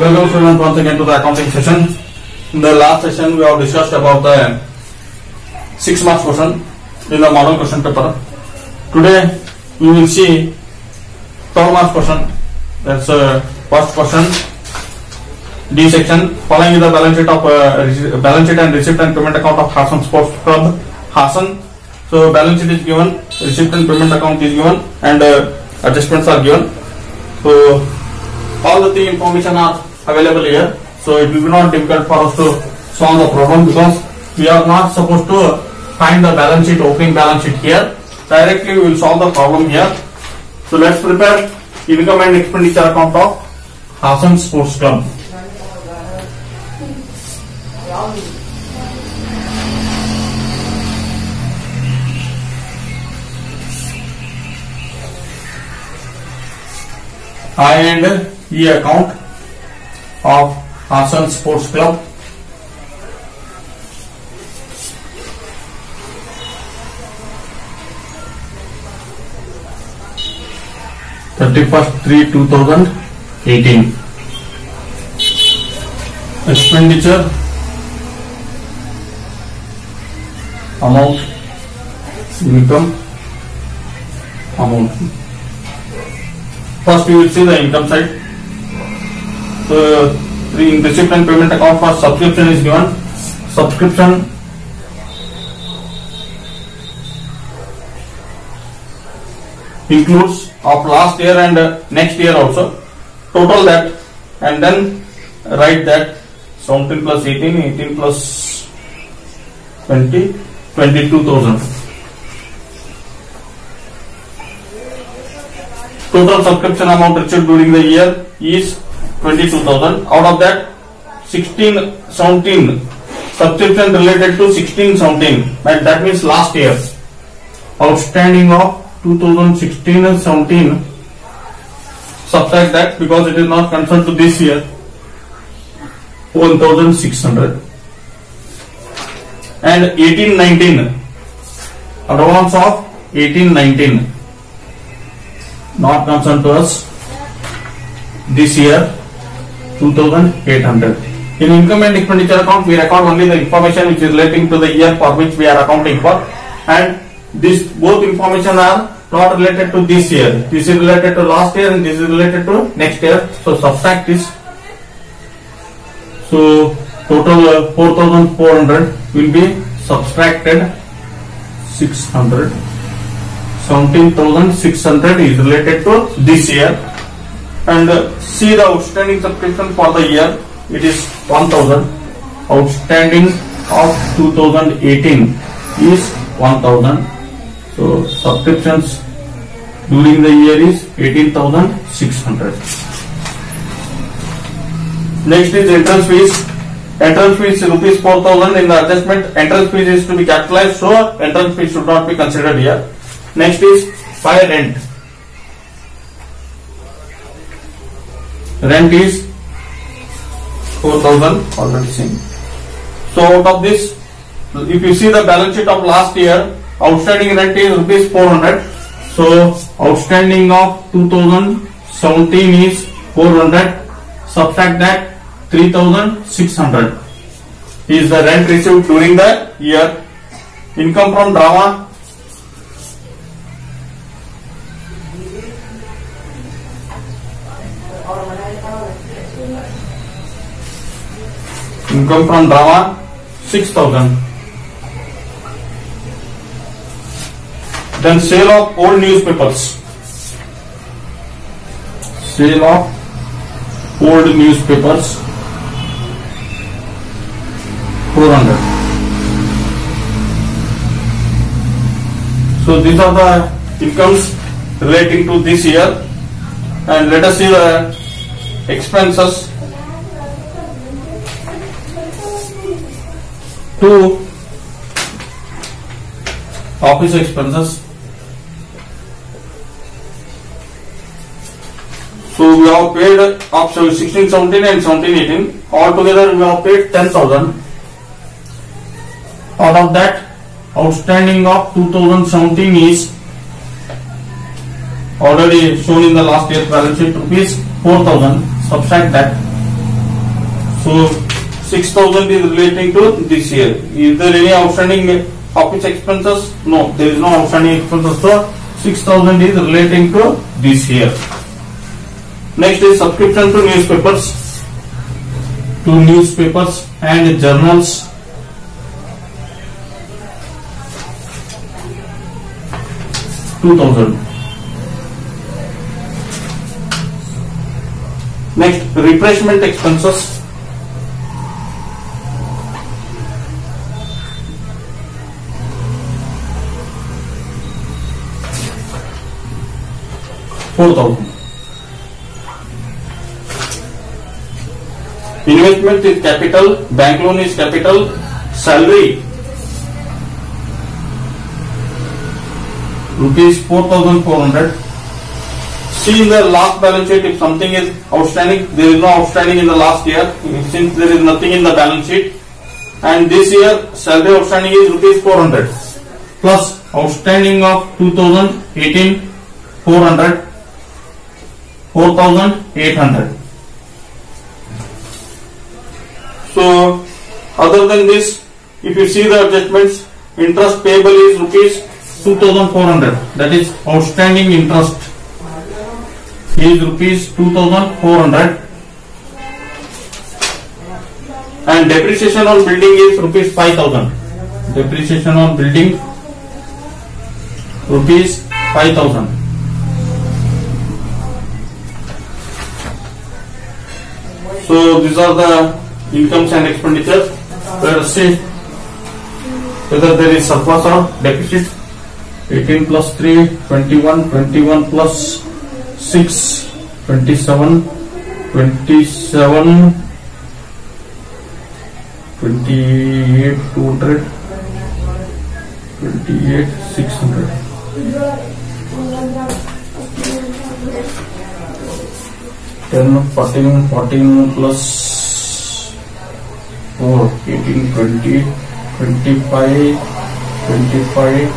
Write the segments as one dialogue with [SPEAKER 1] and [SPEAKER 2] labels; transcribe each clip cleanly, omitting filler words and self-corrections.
[SPEAKER 1] Welcome students once again to the accounting session. In the last session we have discussed about the 6 marks question in the model question paper. Today we will see 12 marks question. That's first question. D section. Following the balance sheet of balance sheet and receipt and payment account of Hassan Sports Club, Hassan. So balance sheet is given, receipt and payment account is given, and adjustments are given. So all the three information are available here. So it will be not difficult for us to solve the problem because we are not supposed to find the balance sheet, opening balance sheet here. Directly we will solve the problem here. So let's prepare income and expenditure account of Hassan Sports Club. I and E account of Hassan Sports Club. (31/3/2018). Expenditure amount, income amount. First we will see the income side. So in receipt and payment account for subscription is given. Subscription includes of last year and next year also. Total that and then write that 17 plus 18, 18 plus 20, 22,000. Total subscription amount received during the year is 22,000. Out of that, 16-17 subscription related to 16-17, and that means last year. Outstanding of 2016 and 17. Subtract that because it is not concerned to this year. 1,600. And 18-19. Advance of 18-19. Not concerned to us this year, 2,800. In income and expenditure account, we record only the information which is relating to the year for which we are accounting for, and this both information are not related to this year. This is related to last year and this is related to next year. So subtract this. So total 4,400 will be subtracted 600. 17,600 is related to this year, and see the outstanding subscription for the year. It is 1,000. Outstanding of 2018 is 1,000. So subscriptions during the year is 18,600. Next is entrance fees. Entrance fees rupees 4,000 in the adjustment. Entrance fees is to be capitalized, so entrance fees should not be considered here. Next is fire rent. Rent is 4,000 already seen. So out of this, if you see the balance sheet of last year, outstanding rent is rupees 400. So outstanding of 2017 is 400. Subtract that 3,600 is the rent received during the year. Income from drama. Income from drama 6,000. Then sale of old newspapers. Sale of old newspapers 400. So these are the incomes relating to this year, and let us see the expenses. To office expenses. So we have paid up 16, 17 and 17, 18. Altogether we have paid 10,000. Out of that, outstanding of 2017 is already shown in the last year's balance sheet, rupees 4,000. Subtract that So 6,000 is relating to this year. Is there any outstanding office expenses? No, there is no outstanding expenses. So 6,000 is relating to this year. Next is subscription to newspapers. To newspapers and journals. $2,000. Next, refreshment expenses. $4,000. Investment is capital, bank loan is capital, salary rupees 4,400. See in the last balance sheet if something is outstanding. There is no outstanding in the last year since there is nothing in the balance sheet, and this year salary outstanding is rupees 400 plus outstanding of 2018 400 4,800. So other than this, if you see the adjustments, interest payable is rupees 2,400. That is outstanding interest is rupees 2,400, and depreciation on building is rupees 5,000. Depreciation on building rupees 5,000. So these are the incomes and expenditures. Let us see whether there is surplus or deficit. 18 plus 3, 21, 21 plus 6, 27, 27, 28, 200, 28, 600. 10, 14, 14 plus 4, 18, 20, 25, 25,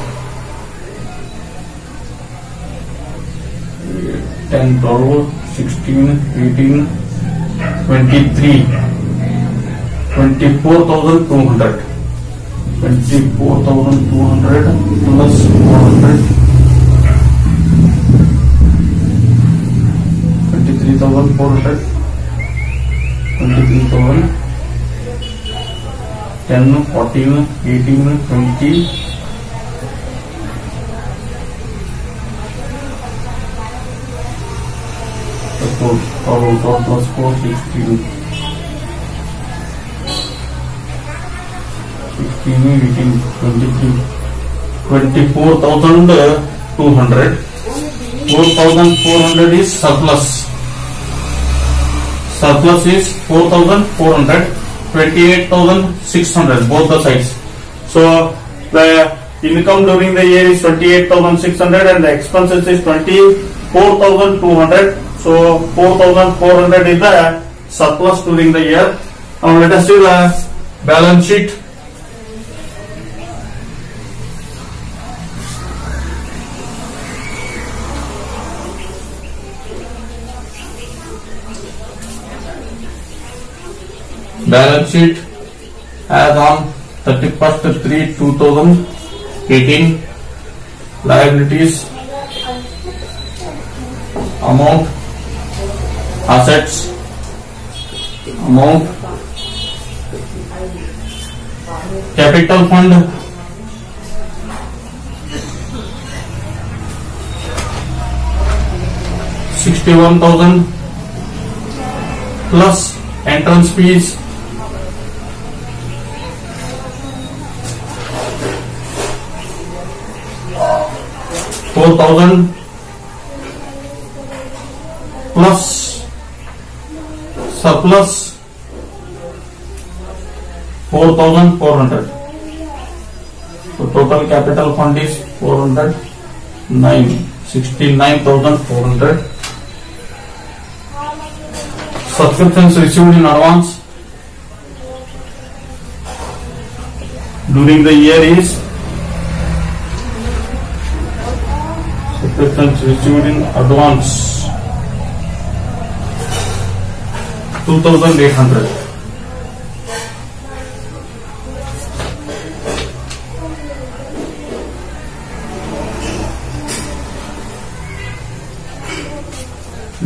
[SPEAKER 1] 10, 12, 16, 18, 23, 24,200. 24,200 plus 400, 23,400, 23,000, 10, 14, 18, 20, 4 plus 4, 16, 18, 23, 24,200. 4,400 is surplus. Surplus is 4,400, 28,600, both the sides. So the income during the year is 28,600 and the expenses is 24,200. So 4,400 is the surplus during the year. Now let us see the balance sheet. Balance sheet as on 31st/3/2018. Liabilities, amount, assets, amount, capital fund, $61,000 plus entrance fees, $4,000 plus surplus 4,400. So total capital fund is 69,400. Subscriptions received in advance during the year is subscriptions received in advance 2,800.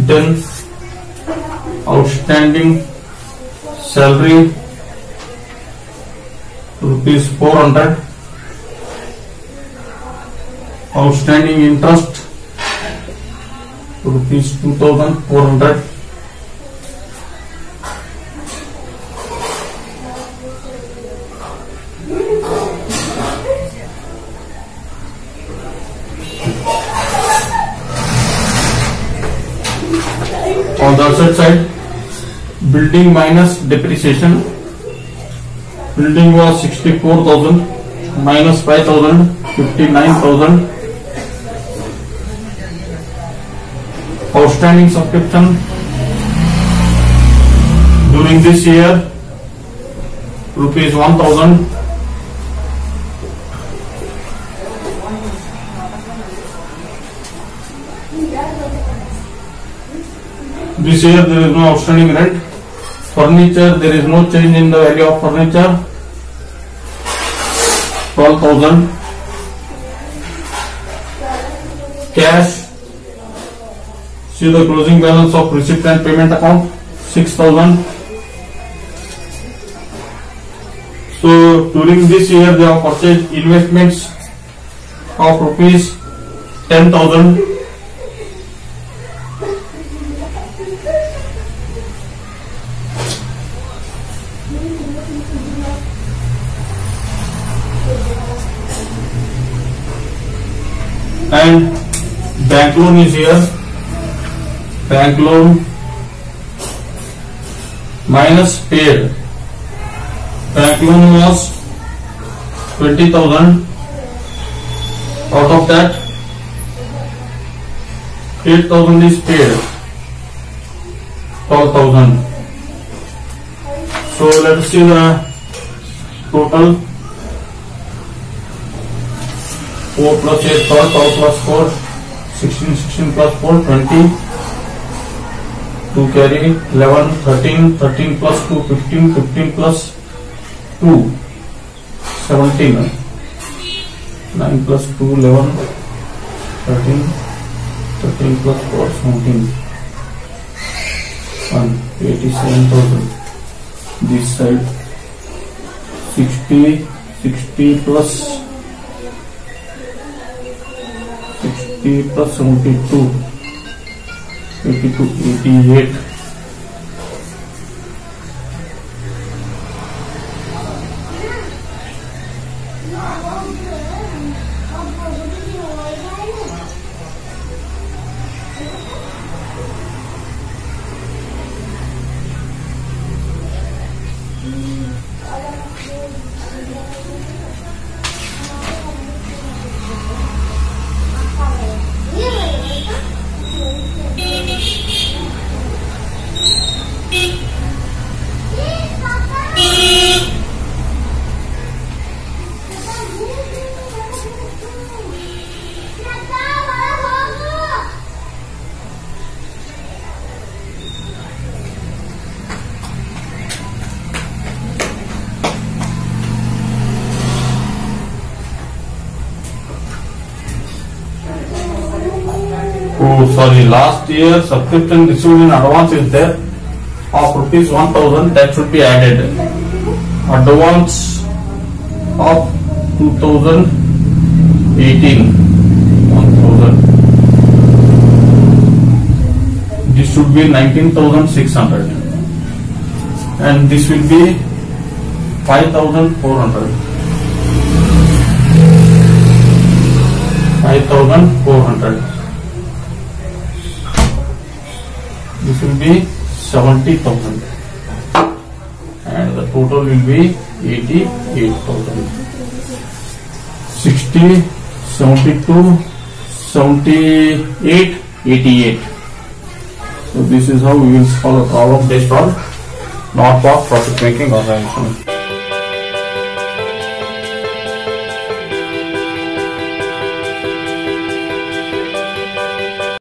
[SPEAKER 1] Then outstanding salary rupees 400, outstanding interest rupees 2400, on the asset side, building minus depreciation. Building was 64,000 minus 5,000, 59,000. Outstanding subscription during this year rupees 1,000. This year there is no outstanding rent. Furniture, there is no change in the value of furniture. 12,000. Cash. See the closing balance of receipt and payment account, 6,000. So during this year they have purchased investments of rupees 10,000. And bank loan is here. Bank loan minus paid. Bank loan was 20,000. Out of that, 8,000 is paid. 12,000. So let us see the total. 4 plus 8, 12 plus 4, 16, 16 plus 4, 20. 2 carry, 11, 13, 13 plus 2, 15, 15 plus 2, 17. 9 plus 2, 11, 13, 13 plus 4, 17. 87,000. This side 60, 60 plus 60 plus 72, 82, 88. Oh, sorry, last year subscription received in advance is there of rupees 1,000, that should be added. Advance of 2018, 1,000. This should be 19,600 and this will be 5,400. 5,400. This will be 70,000 and the total will be 88,000. 60, 72, 78, 88. So this is how we will solve a problem based on not for profit making organization.